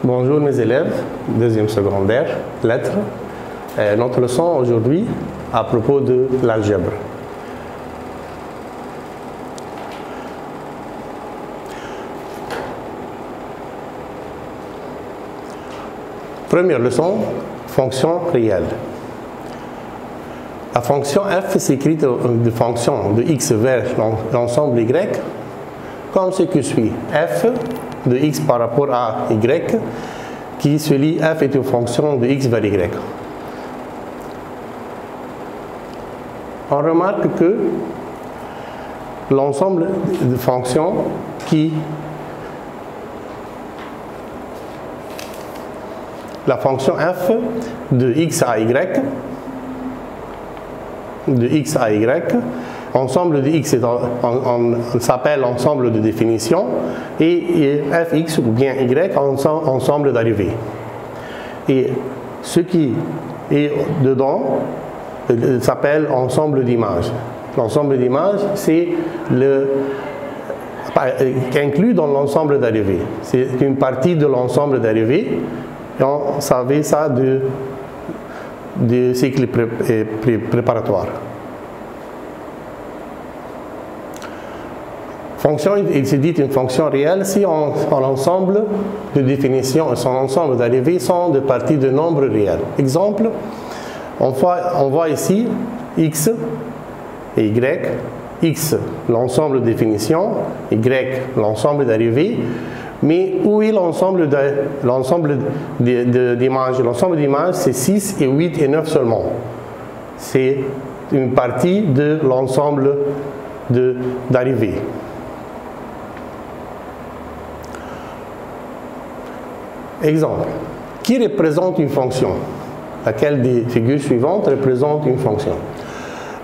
Bonjour mes élèves, deuxième secondaire, lettres. Notre leçon aujourd'hui à propos de l'algèbre. Première leçon, fonction réelle. La fonction f s'écrit de fonction de x vers l'ensemble y comme ce que suit. F de x par rapport à y qui se lit f est une fonction de x vers y. On remarque que l'ensemble de fonctions qui la fonction f de x à y, ensemble de x s'appelle ensemble de définition et fx ou bien y ensemble d'arrivée. Et ce qui est dedans s'appelle ensemble d'images. L'ensemble d'images, c'est inclus dans l'ensemble d'arrivée. C'est une partie de l'ensemble d'arrivée. Et on savait ça du cycle préparatoire. Fonction, il se dit une fonction réelle si son ensemble de définition et son ensemble d'arrivée sont de parties de nombres réels. Exemple, on voit ici x et y, x l'ensemble de définition, y l'ensemble d'arrivée, mais où est l'ensemble d'images? L'ensemble d'images c'est 6 et 8 et 9 seulement. C'est une partie de l'ensemble d'arrivée. Exemple, qui représente une fonction? Laquelle des figures suivantes représente une fonction?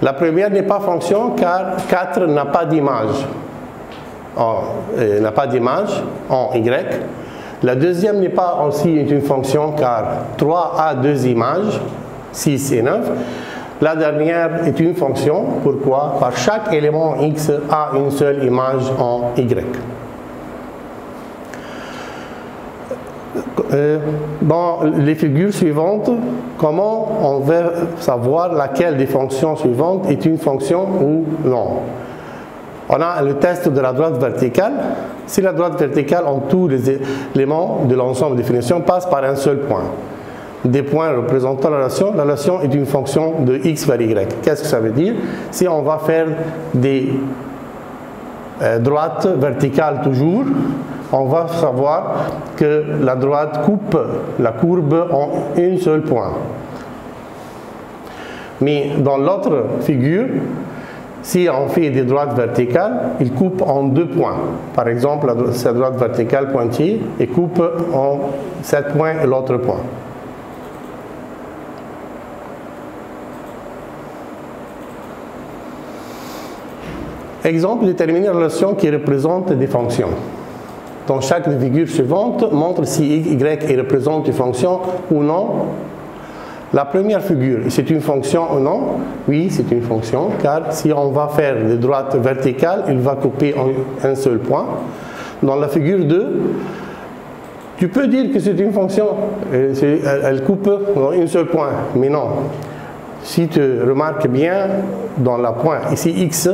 La première n'est pas fonction car 4 n'a pas d'image. N'a pas d'image en y. La deuxième n'est pas aussi une fonction car 3 a deux images, 6 et 9. La dernière est une fonction. Pourquoi? Par chaque élément x a une seule image en y. Dans les figures suivantes, comment on va savoir laquelle des fonctions suivantes est une fonction ou non? On a le test de la droite verticale. Si la droite verticale en tous les éléments de l'ensemble de définition passe par un seul point, des points représentant la relation est une fonction de x vers y. Qu'est-ce que ça veut dire? Si on va faire des droites verticales toujours, on va savoir que la droite coupe la courbe en un seul point. Mais dans l'autre figure, si on fait des droites verticales, il coupe en deux points. Par exemple, cette droite verticale pointillée et coupe en 7 points et l'autre point. Exemple, déterminer la relation qui représente des fonctions. Donc chaque figure suivante montre si y représente une fonction ou non. La première figure, c'est une fonction ou non? Oui, c'est une fonction, car si on va faire des droites verticales, il va couper en un seul point. Dans la figure 2, tu peux dire que c'est une fonction, elle coupe en un seul point, mais non. Si tu remarques bien, dans la point, ici x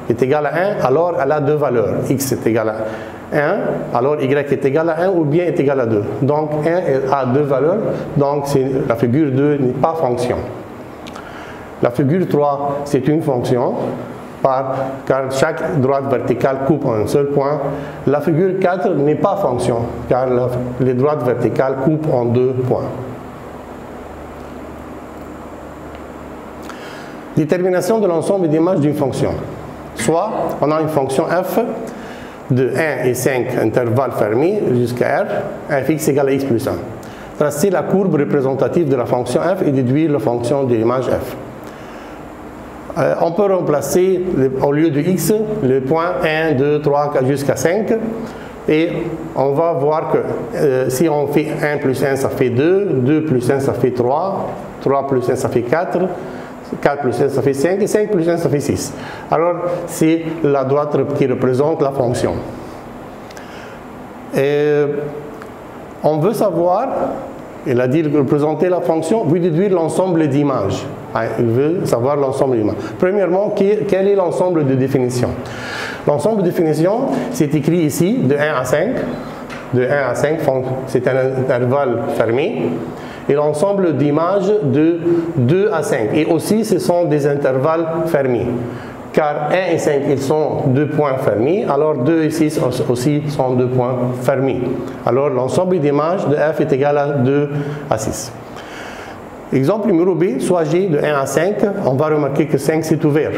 est égal à 1, alors elle a deux valeurs. X est égal à 1, alors y est égal à 1 ou bien est égal à 2. Donc 1 a deux valeurs, donc la figure 2 n'est pas fonction. La figure 3, c'est une fonction, car chaque droite verticale coupe en un seul point. La figure 4 n'est pas fonction, car les droites verticales coupent en deux points. Détermination de l'ensemble d'images d'une fonction. Soit on a une fonction f de 1 et 5 intervalles fermés jusqu'à r, fx égale à x plus 1. Tracer la courbe représentative de la fonction f et déduire la fonction de l'image f. On peut remplacer au lieu de x le point 1, 2, 3 jusqu'à 5 et on va voir que si on fait 1 plus 1 ça fait 2, 2 plus 1 ça fait 3, 3 plus 1 ça fait 4, 4 plus 1 ça fait 5 et 5 plus 1 ça fait 6. Alors c'est la droite qui représente la fonction. On veut savoir, il a dit représenter la fonction, puis déduire l'ensemble d'images. Il veut savoir l'ensemble d'images. Premièrement, quel est l'ensemble de définition? L'ensemble de définition, c'est écrit ici, de 1 à 5. De 1 à 5, c'est un intervalle fermé. Et l'ensemble d'images de 2 à 5. Et aussi, ce sont des intervalles fermés. Car 1 et 5, ils sont 2 points fermés, alors 2 et 6 aussi sont 2 points fermés. Alors l'ensemble d'images de f est égal à 2 à 6. Exemple numéro B, soit g de 1 à 5, on va remarquer que 5 c'est ouvert.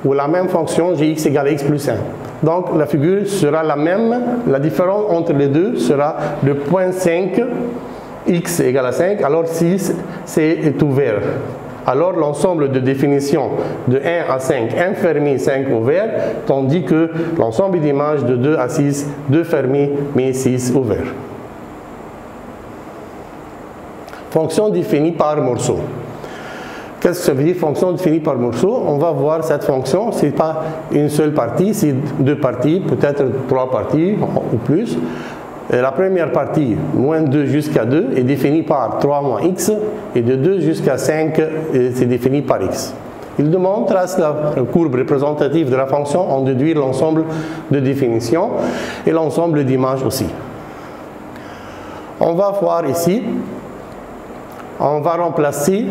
Ou la même fonction gx égale à x plus 1. Donc la figure sera la même, la différence entre les deux sera le point 5, x égale à 5, alors 6 c'est ouvert. Alors l'ensemble de définition de 1 à 5 fermé, 5 ouvert, tandis que l'ensemble d'images de 2 à 6, 2 fermés, mais 6 ouverts. Fonction définie par morceau. Qu'est-ce que ça veut dire fonction définie par morceau? On va voir cette fonction, ce n'est pas une seule partie, c'est 2 parties, peut-être 3 parties ou plus. La première partie, moins 2 jusqu'à 2, est définie par 3 moins x, et de 2 jusqu'à 5, c'est défini par x. Il demande, trace la courbe représentative de la fonction, en déduire l'ensemble de définition et l'ensemble d'images aussi. On va voir ici, on va remplacer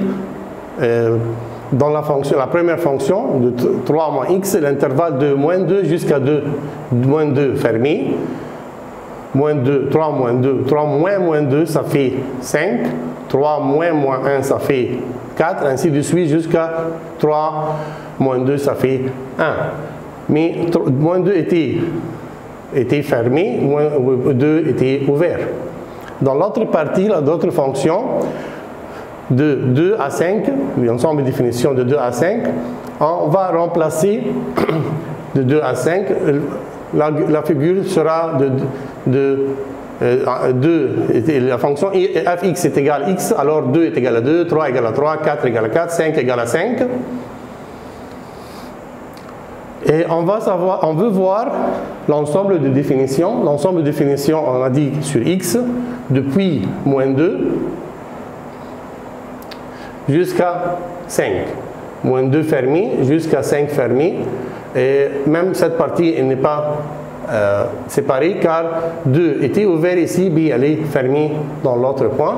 dans la première fonction de 3 moins x, l'intervalle de moins 2 jusqu'à moins 2 fermé. Moins 2, 3 moins 2, 3 moins 2, ça fait 5. 3 moins 1, ça fait 4, ainsi de suite jusqu'à 3 moins 2, ça fait 1. Mais moins 2 était fermé, moins 2 était ouvert. Dans l'autre partie, d'autres fonctions, de 2 à 5, l'ensemble de définition de 2 à 5, on va remplacer de 2 à 5, la figure sera de 2, la fonction fx est égale à x, alors 2 est égal à 2, 3 égale à 3, 4 égale à 4, 5 égale à 5. Et on veut voir l'ensemble de définition. L'ensemble de définition, on a dit sur x, depuis moins 2 jusqu'à 5. Moins 2 fermé jusqu'à 5 fermé. Et même cette partie n'est pas séparée car 2 était ouvert ici, puis elle est fermée dans l'autre point.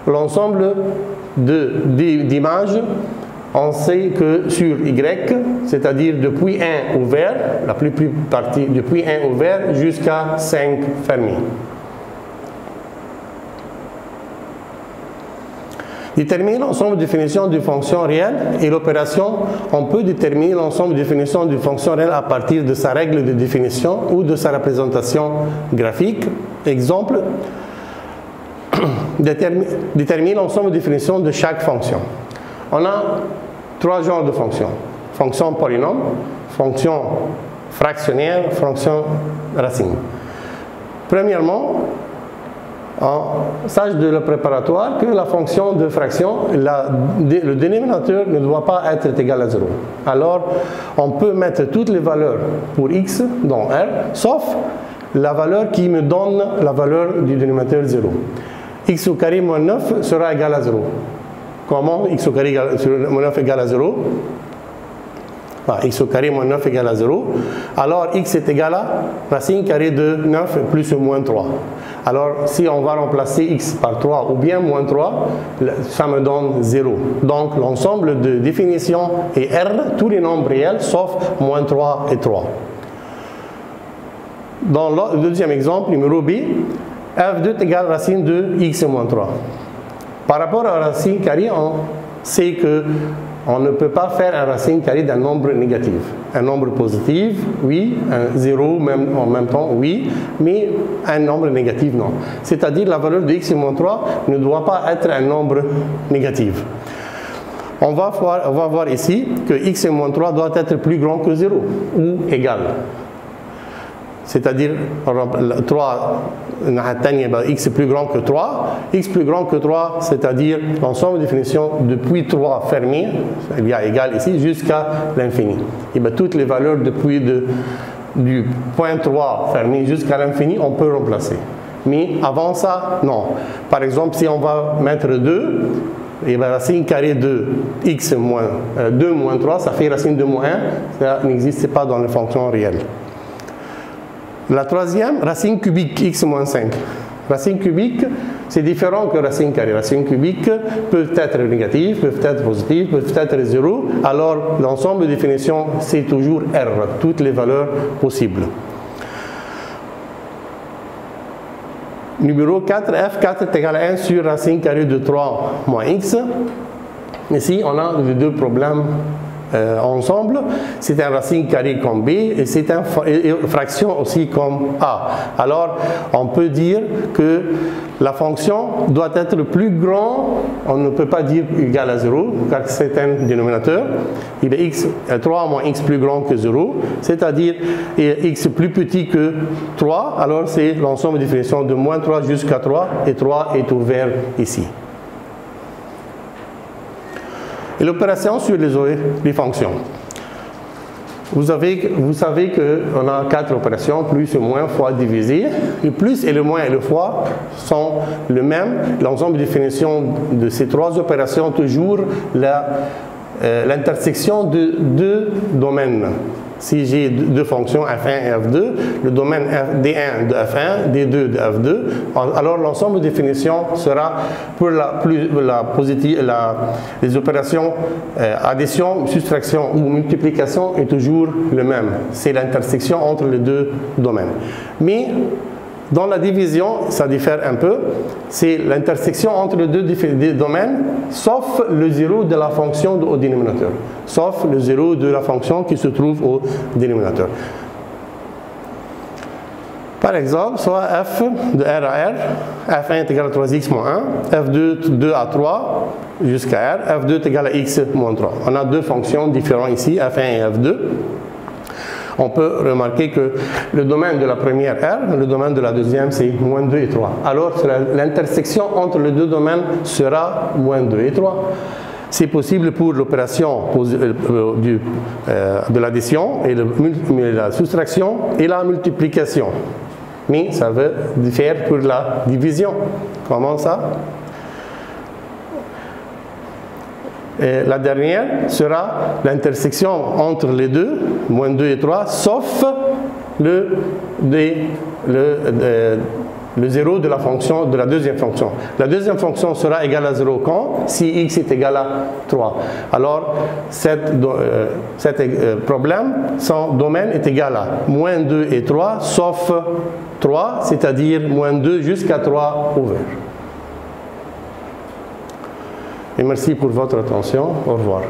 L'ensemble d'images, on sait que sur Y, c'est-à-dire depuis 1 ouvert, la plus partie depuis 1 ouvert jusqu'à 5 fermé. Déterminer l'ensemble de définitions de fonctions réelles et l'opération, on peut déterminer l'ensemble de définitions de fonctions réelles à partir de sa règle de définition ou de sa représentation graphique. Exemple, déterminer l'ensemble de définitions de chaque fonction. On a 3 genres de fonctions. Fonction polynôme, fonction fractionnaire, fonction racine. Premièrement, sache de le préparatoire que la fonction de fraction, le dénominateur ne doit pas être égal à 0. Alors, on peut mettre toutes les valeurs pour x dans R, sauf la valeur qui me donne la valeur du dénominateur 0. X au carré moins 9 sera égal à 0. Comment x au carré moins 9 égale à 0? X au carré moins 9 égale à 0. Alors, x est égal à racine carrée de 9 plus ou moins 3. Alors, si on va remplacer x par 3 ou bien moins 3, ça me donne 0. Donc, l'ensemble de définition est R, tous les nombres réels, sauf moins 3 et 3. Dans le deuxième exemple, numéro B, f2 est égal à racine de x moins 3. Par rapport à la racine carrée, on sait que on ne peut pas faire un racine carrée d'un nombre négatif. Un nombre positif, oui. Un 0 même, en même temps, oui. Mais un nombre négatif, non. C'est-à-dire la valeur de x moins 3 ne doit pas être un nombre négatif. On va voir ici que x moins 3 doit être plus grand que 0 ou égal. C'est-à-dire 3, x est plus grand que 3. X plus grand que 3, c'est-à-dire l'ensemble de définition depuis 3 fermé, il y a égal ici, jusqu'à l'infini. Et bien toutes les valeurs depuis du point 3 fermé jusqu'à l'infini, on peut remplacer. mais avant ça, non. Par exemple, si on va mettre 2, et bien, racine carrée de x moins 2 moins 3, ça fait racine de moins 1, ça n'existe pas dans les fonctions réelles. La troisième, racine cubique x moins 5. Racine cubique, c'est différent que racine carrée. Racine cubique peuvent être négatives, peuvent être positives, peuvent être 0. Alors, l'ensemble de définition, c'est toujours R, toutes les valeurs possibles. Numéro 4, f4 est égal à 1 sur racine carrée de 3 moins x. Ici, on a les deux problèmes ensemble. C'est une racine carrée comme b et c'est une fraction aussi comme a. Alors, on peut dire que la fonction doit être plus grand, on ne peut pas dire égal à 0, car c'est un dénominateur. Il est x, 3 moins x plus grand que 0, c'est-à-dire x plus petit que 3, alors c'est l'ensemble de définition de moins 3 jusqu'à 3, et 3 est ouvert ici. Et l'opération sur les fonctions. Vous savez qu'on a 4 opérations, plus et moins fois divisé. Le plus et le moins et le fois sont le même. L'ensemble de définition de ces 3 opérations, toujours l'intersection de 2 domaines. Si j'ai deux fonctions f1 et f2, le domaine d1 de f1, d2 de f2, alors l'ensemble de définition sera pour les opérations addition, soustraction ou multiplication est toujours le même. C'est l'intersection entre les deux domaines. Mais dans la division, ça diffère un peu. C'est l'intersection entre les deux domaines, sauf le 0 de la fonction au dénominateur. Sauf le 0 de la fonction qui se trouve au dénominateur. Par exemple, soit f de R à R, f1 est égal à 3x moins 1, f2 2 à 3 jusqu'à R, f2 est égal à x moins 3. On a deux fonctions différentes ici, f1 et f2. On peut remarquer que le domaine de la première R, le domaine de la deuxième, c'est moins 2 et 3. Alors, l'intersection entre les deux domaines sera moins 2 et 3. C'est possible pour l'opération de l'addition, et la soustraction et la multiplication. Mais ça veut faire pour la division. Comment ça? Et la dernière sera l'intersection entre les deux, moins 2 et 3, sauf le 0 de la fonction, de la deuxième fonction. La deuxième fonction sera égale à 0 quand? Si x est égal à 3. Alors, problème, son domaine est égal à moins 2 et 3, sauf 3, c'est-à-dire moins 2 jusqu'à 3 ouvert. Et merci pour votre attention. Au revoir.